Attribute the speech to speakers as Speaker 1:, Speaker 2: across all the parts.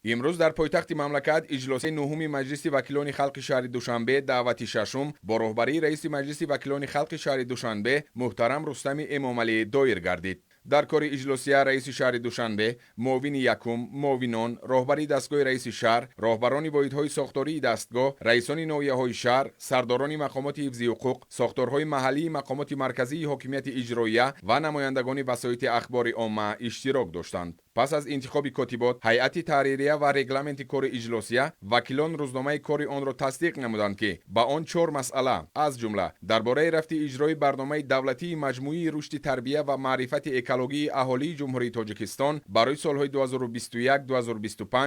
Speaker 1: امروز در پایتخت مملکت اجلاس نهم مجلس وکیلان خلق شهر دوشنبه دعوت ششم با رهبری رئیس مجلس وکیلان خلق شهر دوشنبه محترم رستم امامعلی دایر گردید. در کار اجلاسیه رئیس شهر دوشنبه، معاون یکم، معاونان، رهبری دستگاه رئیس شهر، راهبران واحدهای ساختاری دستگاه، رئیسان ناحیه‌های شهر، سرداران مقامات حفظی حقوق، ساختارهای محلی مقامات مرکزی حاکمیت اجراییه و نمایندگان وسایط اخبار عامه اشتراک داشتند. پس از انتخاب کاتبات، هیئت تحریریه و رگلامنت کار اجلاسیه، وکیلان روزنامه کار آن را تصدیق نمودند که با آن 4 مسئله از جمله درباره رفت اجرای برنامه دولتی مجموعی رشد تربیه و معرفت اکولوژی اهالی جمهوری تاجیکستان برای سالهای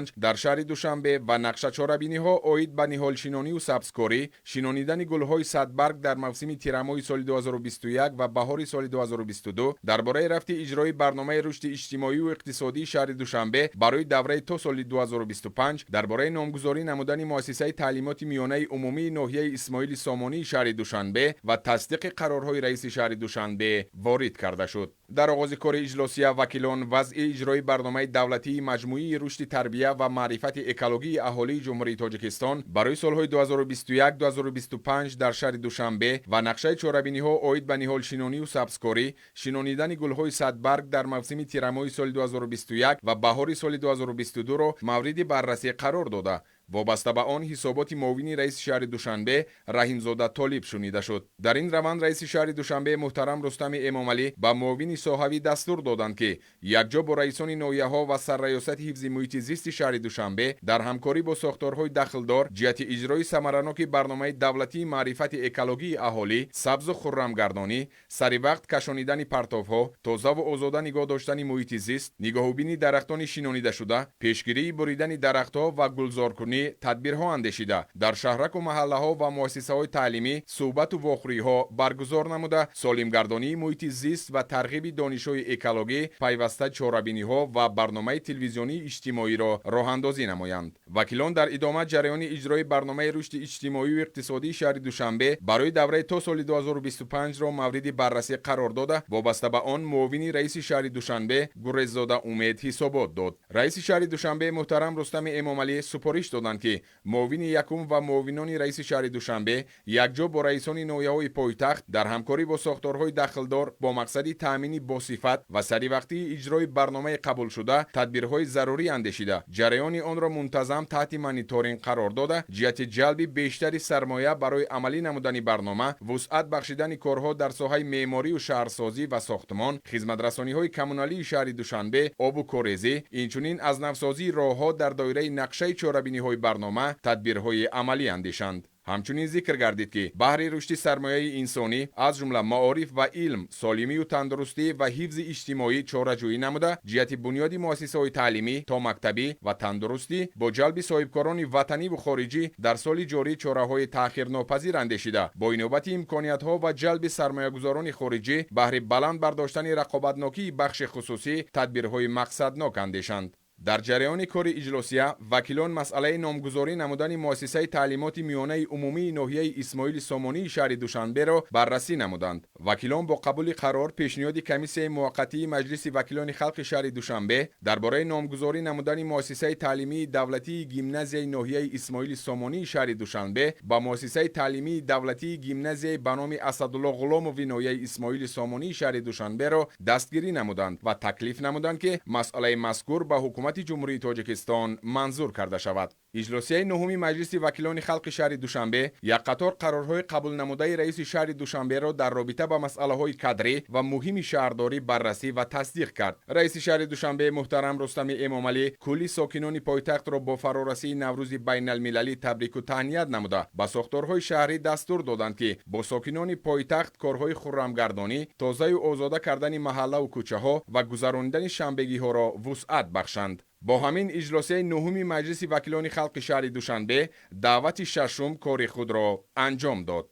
Speaker 1: 2021-2025 در شهر دوشنبه و نقشه چاره‌بینی‌ها عاید به نهالشینانی و سبزکاری، شینانیدن گل‌های صدبرگ در موسم تیرمای سال 2021 و بهار سال 2022 درباره رفت اجرای برنامه رشد اجتماعی و اقتصادی شهر دوشنبه برای دوره تا سال 2025 درباره نامگذاری نمودن مؤسسه تعلیمات میانه عمومی ناحیه اسماعیل سامانی شهر دوشنبه و تصدیق قرارهای رئیس شهر دوشنبه وارد کرده شد. در آغاز کار اجلاسیه وکیلان وضع اجرای برنامه دولتی مجموعی رشد تربیه و معرفت اکولوژی اهالی جمهوری تاجیکستان برای سالهای 2021-2025 در شهر دوشنبه و نقشه چاره‌بینی‌ها عاید به نهالشینانی و سبزکاری، شینانیدن گل‌های صدبرگ در موسم تیرمای سال 2021 و بهار سال 2022 را مورد بررسی قرار داده. وابسته به آن حسابات معاون رئیس شهر دوشنبه رحیمزاده طالب شنیده شد. در این روند رئیس شهر دوشنبه محترم رستم امامعلی به معاون صاحبی دستور دادند که یکجا با رئیسان ناحیه‌ها و سرریاست حفظ محیط زیست شهر دوشنبه در همکاری با ساختارهای دخلدار جهت اجرای ثمرناک برنامه دولتی معرفت اکولوژی اهالی، سبز و خرمگردانی، سری وقت کشانیدن پرتاب‌ها، تازه و آزاده نگاه داشتن محیط زیست، نگاهوبینی درختان شینانیده شده، پیشگیری بریدن درخت‌ها و گلزارکنی تدبیرها اندیشیده در شهرک و محله ها و مؤسسه های تعلیمی صحبت و واخری ها برگزار نموده سالمگردانی محیط زیست و ترغیب دانش‌های اکولوژی پیوسته چاره‌بینی ها و برنامه تلویزیونی اجتماعی را راه اندازی نمایند. وکیلان در ادامه جریان اجرای برنامه رشد اجتماعی و اقتصادی شهر دوشنبه برای دوره تا سال 2025 را مورد بررسی قرار داده وابسته به آن معاون رئیس شهر دوشنبه گورزاده امید حسابات داد. رئیس شهر دوشنبه محترم رستم امامعلی سپارش دادند که معاون یکم و معاونان رئیس شهر دوشنبه یکجا با رئیسان ناحیه‌های پایتخت در همکاری با ساختارهای دخلدار با مقصد تامین باصفت و سری وقتی اجرای برنامه قبول شده تدبیرهای ضروری اندیشیده جریان آن را منتظم تحت مانیتورینگ قرار داده جهت جلب بیشتر سرمایه برای عملی نمودن برنامه، وسعت بخشیدن کارها در ساحه معماری و شهرسازی و ساختمان، خدمت‌رسانی‌های کمونالی شهر دوشنبه، آب و کاریزی، اینچنین از نوسازی راه‌ها در دایره نقشه چاره‌بینی‌های برنامه تدبیرهای عملی اندیشند. همچنین ذکر گردید که بهر رشد سرمایه انسانی از جمله معارف و علم، سالمی و تندرستی و حفظ اجتماعی چاره‌جویی نموده جهت بنیاد مؤسسه‌های تعلیمی تا مکتبی و تندرستی با جلب صاحبکاران وطنی و خارجی در سال جاری چاره‌های تأخیرناپذیر اندیشیده با اینوبت امکانیت‌ها و جلب سرمایه‌گذاران خارجی بهر بلند برداشتن رقابتناکی بخش خصوصی تدبیرهای مقصدناک اندیشند. در جریان کار اجلاسیه وکیلان مسئله نامگذاری نمودن مؤسسه تعلیمات میانه عمومی ناحیه اسماعیل سامانی شهر دوشنبه را بررسی نمودند. وکیلان با قبول قرار پیشنهاد کمیسیون موقتی مجلس وکیلان خلق شهر دوشنبه درباره نامگذاری نمودن مؤسسه تعلیمی دولتی گیمنازیای ناحیه اسماعیل سامانی شهر دوشنبه با مؤسسه تعلیمی دولتی گیمنازیای به نام اسدالله غلاموی ناحیه اسماعیل سامانی شهر دوشنبه را دستگیری نمودند و تکلیف نمودند که مسئله مذکور به حکومت جمهوری تاجیکستان منظور کرده شود. اجلاسیه نهم مجلس وکیلان خلق شهر دوشنبه یک قطار قرارهای قبول نموده رئیس شهر دوشنبه را در رابطه با مسئله های کادری و مهم شهرداری بررسی و تصدیق کرد. رئیس شهر دوشنبه محترم رستم امامعلی کلی ساکنان پایتخت را با فرارسی نوروز بین المللی تبریک و تهنیت نموده با ساختارهای شهری دستور دادند که با ساکنان پایتخت کارهای خرمگردانی، تازه و آزاده کردن محله و کوچه ها و گذراندن شنبگی ها را وسعت بخشند. با همین اجلاسیه نهم مجلس وکیلان خلق شهر دوشنبه دعوت ششم کار خود را انجام داد.